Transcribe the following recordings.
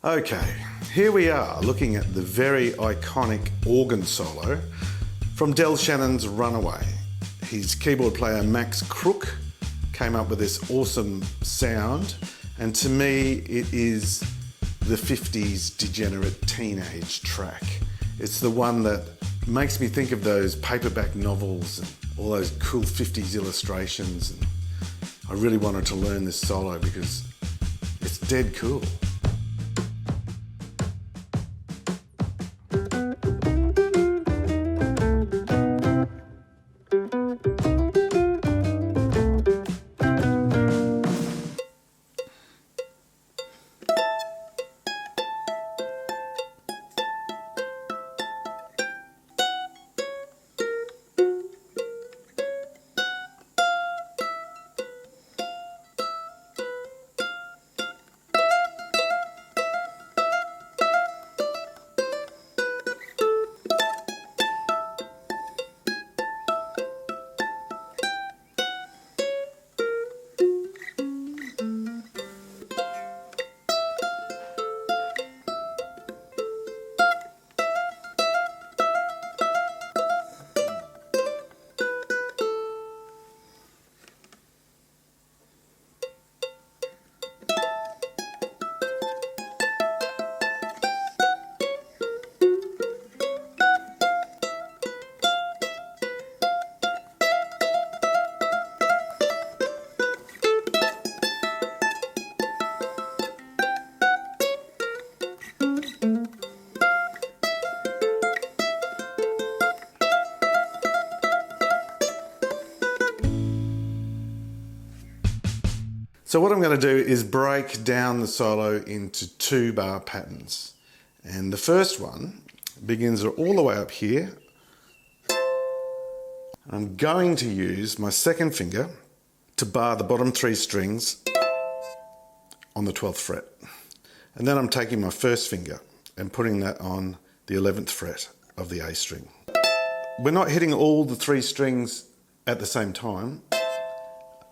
Okay, here we are looking at the very iconic organ solo from Shannon's Runaway. His keyboard player Max Crook came up with this awesome sound, and to me it is the 50s degenerate teenage track. It's the one that makes me think of those paperback novels and all those cool 50s illustrations, and I really wanted to learn this solo because it's dead cool. So what I'm going to do is break down the solo into 2-bar patterns. And the first one begins all the way up here. I'm going to use my second finger to bar the bottom 3 strings on the 12th fret. And then I'm taking my first finger and putting that on the 11th fret of the A string. We're not hitting all the 3 strings at the same time.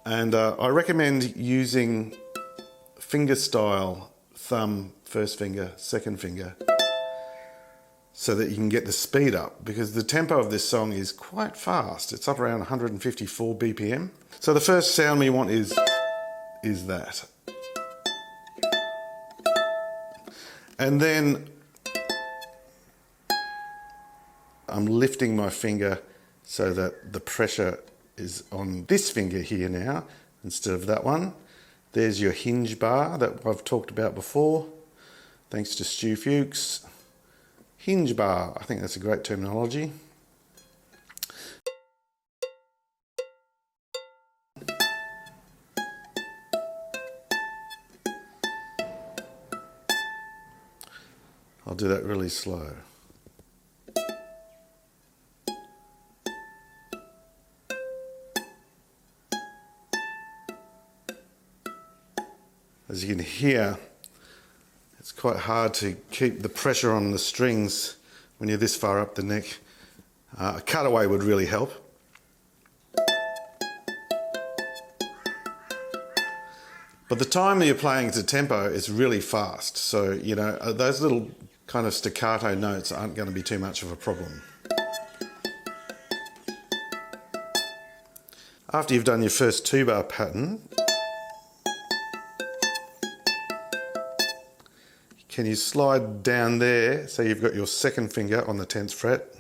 And I recommend using finger style, thumb, first finger, second finger, so that you can get the speed up, because the tempo of this song is quite fast. It's up around 154 BPM. So the first sound we want is that. And then I'm lifting my finger so that the pressure is on this finger here now instead of that one. There's your hinge bar that I've talked about before, thanks to Stu Fuchs. Hinge bar, I think that's a great terminology. I'll do that really slow. As you can hear, it's quite hard to keep the pressure on the strings when you're this far up the neck. A cutaway would really help. But the time that you're playing to tempo is really fast, so you know those little kind of staccato notes aren't going to be too much of a problem. After you've done your first 2-bar pattern, can you slide down there so you've got your second finger on the 10th fret,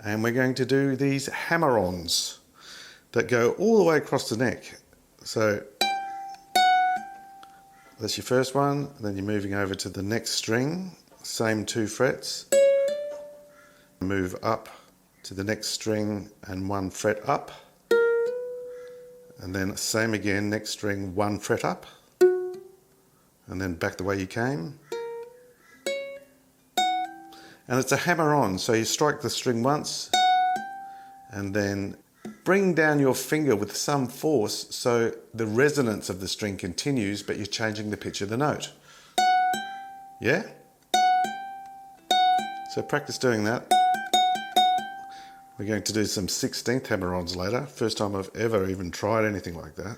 and we're going to do these hammer-ons that go all the way across the neck. So that's your first one, and then you're moving over to the next string, same 2 frets, move up to the next string and 1 fret up, and then same again, next string, 1 fret up, and then back the way you came. And it's a hammer-on, so you strike the string once and then bring down your finger with some force so the resonance of the string continues, but you're changing the pitch of the note. Yeah? So practice doing that. We're going to do some 16th hammer-ons later. First time I've ever even tried anything like that.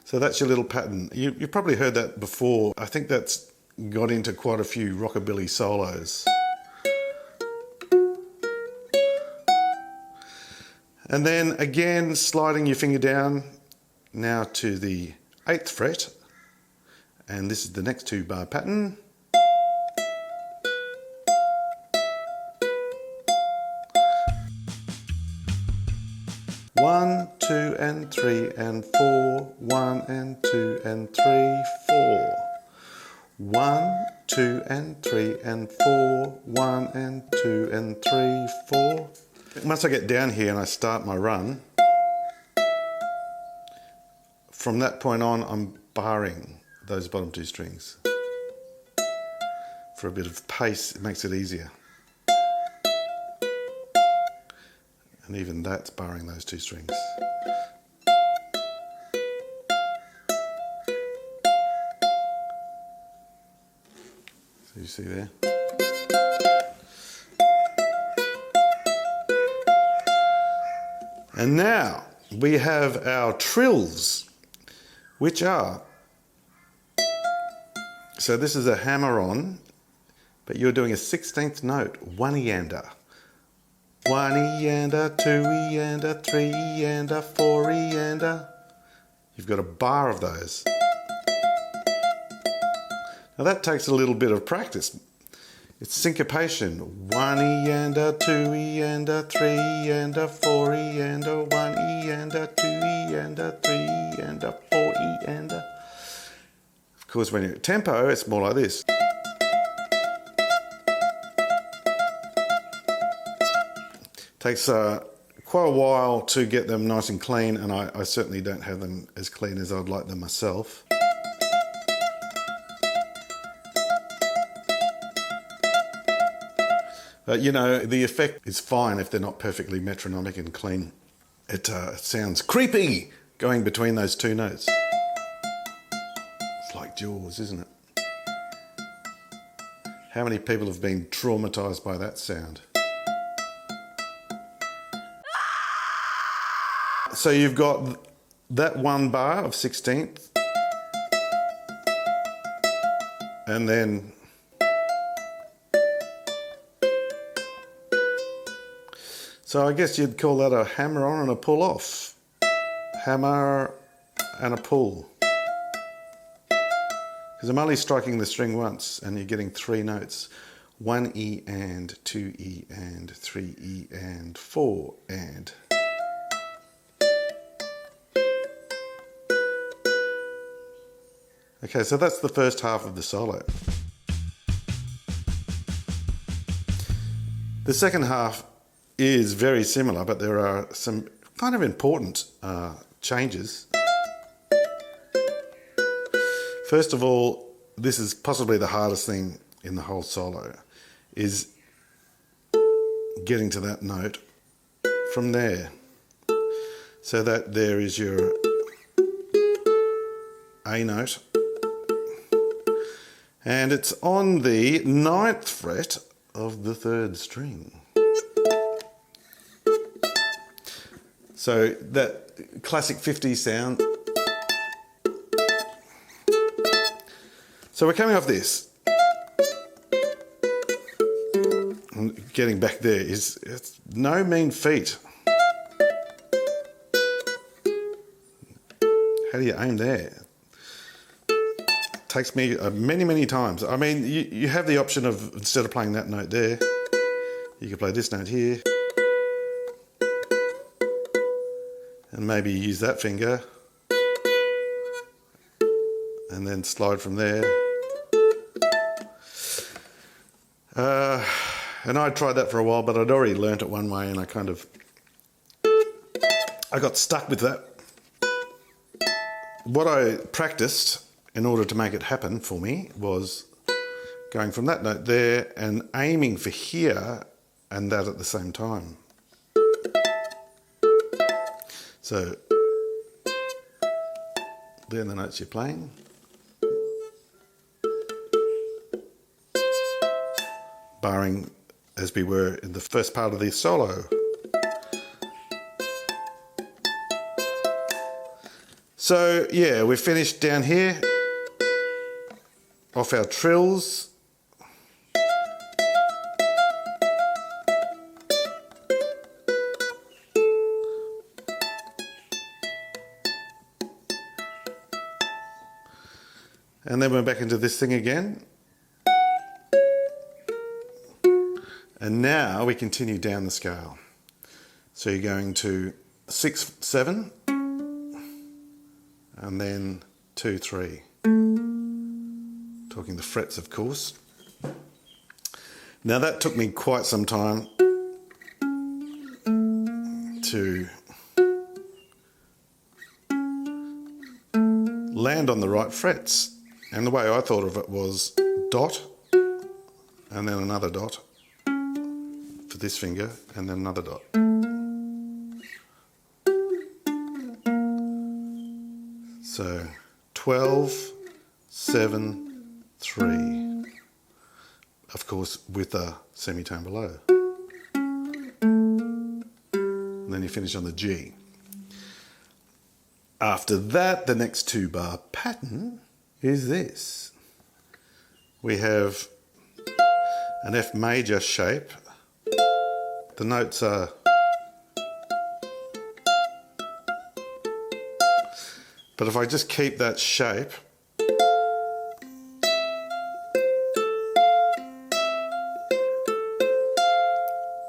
So So that's your little pattern. You've probably heard that before. I think that's got into quite a few rockabilly solos. And then again, sliding your finger down now to the 8th fret, and this is the next 2-bar pattern. One, 2 and 3 and 4, 1 and 2 and 3, 4. 1, 2 and 3 and 4, 1 and 2 and 3, 4. Once I get down here and I start my run, from that point on I'm barring those bottom 2 strings. For a bit of pace, it makes it easier. And even that's barring those 2 strings. So you see there? And now we have our trills, which are, so this is a hammer on, but you're doing a 16th note, 1 eander. 1 eander, 2 eander, 3 eander, 4 eander. You've got a bar of those. Now that takes a little bit of practice. It's syncopation. 1 eander, 2 eander, 3 eander, 4 eander, 1 eander, 2 eander, 3 eander, 4 eander. Of course, when you're at tempo, it's more like this. Takes quite a while to get them nice and clean, and I certainly don't have them as clean as I'd like them myself. You know, the effect is fine if they're not perfectly metronomic and clean. It sounds creepy going between those 2 notes. It's like Jaws, isn't it? How many people have been traumatized by that sound? So you've got that 1 bar of 16th, and then so I guess you'd call that a hammer on and a pull off. Hammer and a pull. Because I'm only striking the string once and you're getting 3 notes. 1 E and, 2 E and, 3 E and, 4 and. Okay, so that's the first half of the solo. The second half is very similar, but there are some kind of important changes. First of all, this is possibly the hardest thing in the whole solo, is getting to that note from there. So that there is your A note, and it's on the 9th fret of the 3rd string. So that classic 50s sound. So we're coming off this. And getting back there it's no mean feat. How do you aim there? Takes me many times. I mean, you have the option of, instead of playing that note there, you can play this note here. And maybe use that finger and then slide from there. And I tried that for a while, but I'd already learnt it one way and I got stuck with that. What I practiced in order to make it happen for me was going from that note there and aiming for here and that at the same time. So, they're the notes you're playing. Barring, as we were in the first part of the solo. So yeah, we're finished down here off our trills. And then we're back into this thing again. And now we continue down the scale. So you're going to 6, 7, and then 2, 3. Talking the frets, of course. Now that took me quite some time to land on the right frets. And the way I thought of it was dot, and then another dot for this finger, and then another dot. So 12, 7, 3. Of course, with a semitone below. And then you finish on the G. After that, the next 2-bar pattern is this. We have an F major shape. The notes are but if I just keep that shape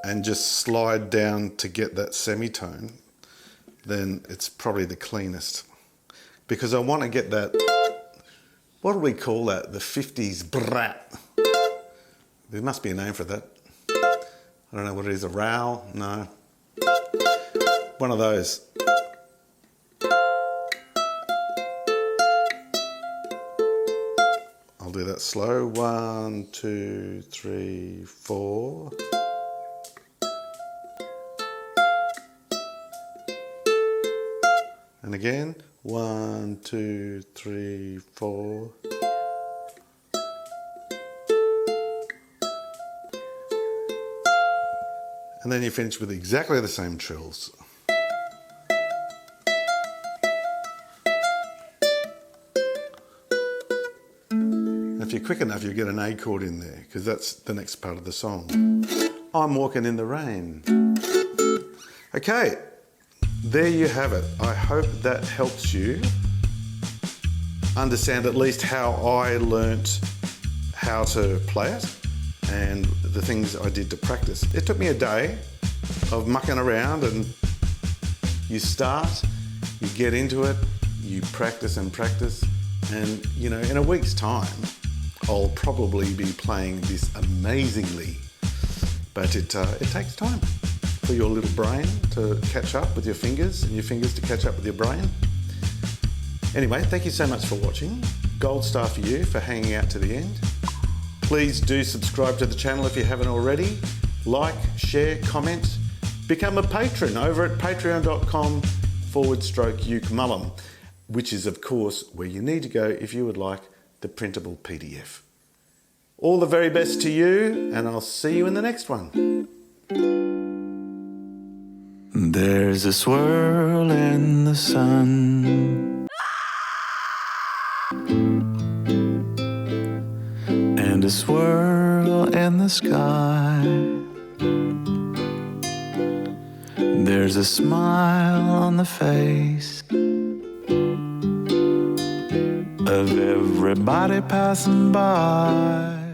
and just slide down to get that semitone, then it's probably the cleanest. Because I want to get that, what do we call that? The 50s brat. There must be a name for that. I don't know what it is, a row? No. One of those. I'll do that slow. 1, 2, 3, 4. And again, 1, 2, 3, 4. And then you finish with exactly the same trills. If you're quick enough, you'll get an A chord in there, because that's the next part of the song. I'm walking in the rain. Okay, there you have it. I hope that helps you understand at least how I learnt how to play it and the things I did to practice. It took me a day of mucking around, and you start, you get into it, you practice and practice, and you know, in a week's time, I'll probably be playing this amazingly. But it takes time for your little brain to catch up with your fingers, and your fingers to catch up with your brain. Anyway, thank you so much for watching. Gold star for you for hanging out to the end. Please do subscribe to the channel if you haven't already. Like, share, comment. Become a patron over at patreon.com/Uke Mullum, which is of course where you need to go if you would like the printable PDF. All the very best to you, and I'll see you in the next one. There's a swirl in the sun, and a swirl in the sky. There's a smile on the face of everybody passing by.